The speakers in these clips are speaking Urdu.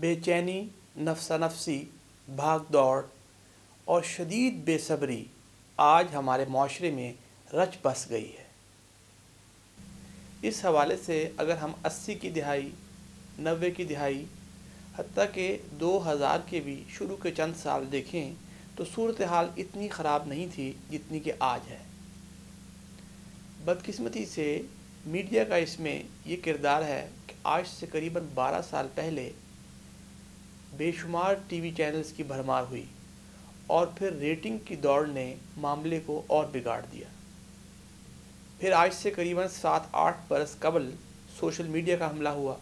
بے چینی، نفسا نفسی، بھاگ دوڑ اور شدید بے صبری آج ہمارے معاشرے میں رچ بس گئی ہے۔ اس حوالے سے اگر ہم 80 کی دہائی، 90 کی دہائی، حتیٰ کہ 2000 کے بھی شروع کے چند سال دیکھیں تو صورتحال اتنی خراب نہیں تھی جتنی کہ آج ہے۔ بدقسمتی سے میڈیا کا اس میں یہ کردار ہے کہ آج سے قریباً 12 سال پہلے بے شمار ٹی وی چینلز کی بھرمار ہوئی اور پھر ریٹنگ کی دوڑ نے معاملے کو اور بگاڑ دیا۔ پھر آج سے قریباً 7-8 برس قبل سوشل میڈیا کا حملہ ہوا،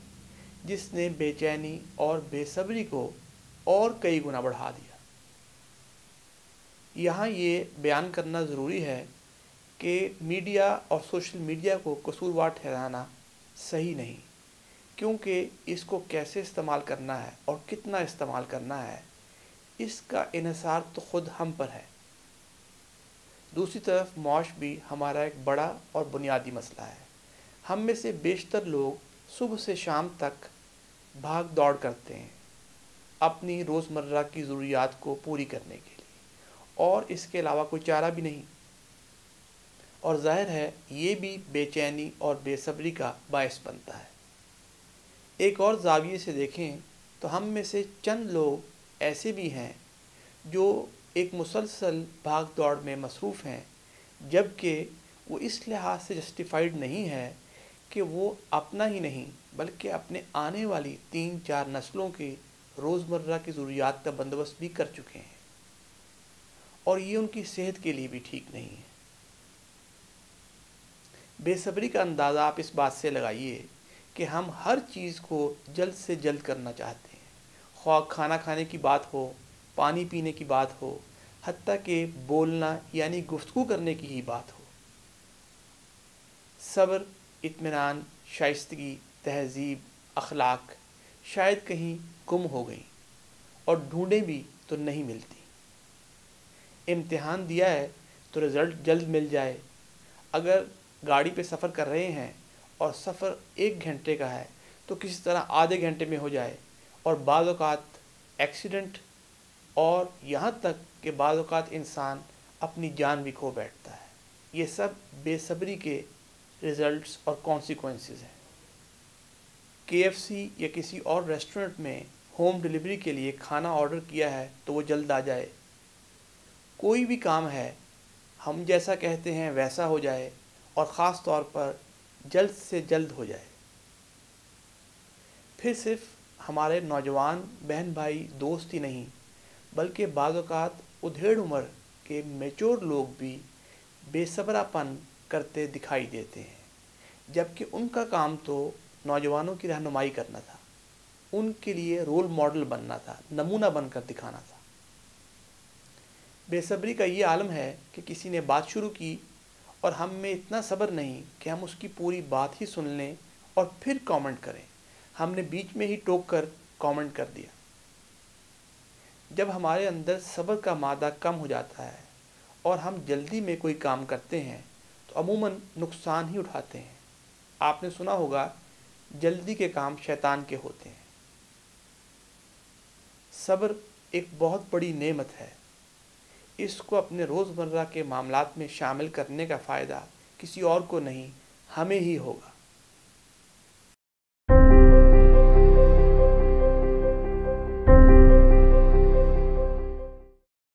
جس نے بے چینی اور بے صبری کو اور کئی گنا بڑھا دیا۔ یہاں یہ بیان کرنا ضروری ہے کہ میڈیا اور سوشل میڈیا کو قصوروار ٹھہرانا صحیح نہیں، کیونکہ اس کو کیسے استعمال کرنا ہے اور کتنا استعمال کرنا ہے، اس کا انحصار تو خود ہم پر ہے۔ دوسری طرف معاش بھی ہمارا ایک بڑا اور بنیادی مسئلہ ہے۔ ہم میں سے بیشتر لوگ صبح سے شام تک بھاگ دوڑ کرتے ہیں اپنی روزمرہ کی ضروریات کو پوری کرنے کے لیے، اور اس کے علاوہ کوئی چارہ بھی نہیں، اور ظاہر ہے یہ بھی بے چینی اور بے صبری کا باعث بنتا ہے۔ ایک اور زاویے سے دیکھیں تو ہم میں سے چند لوگ ایسے بھی ہیں جو ایک مسلسل بھاگ دوڑ میں مصروف ہیں، جبکہ وہ اس لحاظ سے جسٹیفائیڈ نہیں ہے کہ وہ اپنا ہی نہیں بلکہ اپنے آنے والی 3-4 نسلوں کے روزمرہ کی ضروریات کا بندوبست بھی کر چکے ہیں، اور یہ ان کی صحت کے لیے بھی ٹھیک نہیں ہے۔ بے صبری کا اندازہ آپ اس بات سے لگائیے کہ ہم ہر چیز کو جلد سے جلد کرنا چاہتے ہیں، خواہ کھانا کھانے کی بات ہو، پانی پینے کی بات ہو، حتیٰ کہ بولنا یعنی گفتگو کرنے کی ہی بات ہو۔ صبر، اطمینان، شائستگی، تہذیب، اخلاق شاید کہیں گم ہو گئیں اور ڈھونڈیں بھی تو نہیں ملتی۔ امتحان دیا ہے تو رزلٹ جلد مل جائے۔ اگر گاڑی پہ سفر کر رہے ہیں اور سفر 1 گھنٹے کا ہے تو کسی طرح آدھے گھنٹے میں ہو جائے، اور بعض اوقات ایکسیڈنٹ، اور یہاں تک کہ بعض اوقات انسان اپنی جان بھی کھو بیٹھتا ہے۔ یہ سب بے صبری کے ریزلٹس اور کانسیکوینسز ہیں۔ KFC یا کسی اور ریسٹورنٹ میں ہوم ڈلیوری کے لیے کھانا آرڈر کیا ہے تو وہ جلد آ جائے۔ کوئی بھی کام ہے ہم جیسا کہتے ہیں ویسا ہو جائے، اور خاص طور پر جلد سے جلد ہو جائے۔ پھر صرف ہمارے نوجوان بہن بھائی دوست ہی نہیں بلکہ بعض اوقات ادھیڑ عمر کے میچور لوگ بھی بے صبرا پن کرتے دکھائی دیتے ہیں، جبکہ ان کا کام تو نوجوانوں کی رہنمائی کرنا تھا، ان کے لیے رول ماڈل بننا تھا، نمونہ بن کر دکھانا تھا۔ بے صبری کا یہ عالم ہے کہ کسی نے بات شروع کی اور ہم میں اتنا صبر نہیں کہ ہم اس کی پوری بات ہی سن لیں اور پھر کامنٹ کریں، ہم نے بیچ میں ہی ٹوک کر کامنٹ کر دیا۔ جب ہمارے اندر صبر کا مادہ کم ہو جاتا ہے اور ہم جلدی میں کوئی کام کرتے ہیں تو عموماً نقصان ہی اٹھاتے ہیں۔ آپ نے سنا ہوگا جلدی کے کام شیطان کے ہوتے ہیں۔ صبر ایک بہت بڑی نعمت ہے، اس کو اپنے روزمرہ کے معاملات میں شامل کرنے کا فائدہ کسی اور کو نہیں، ہمیں ہی ہوگا۔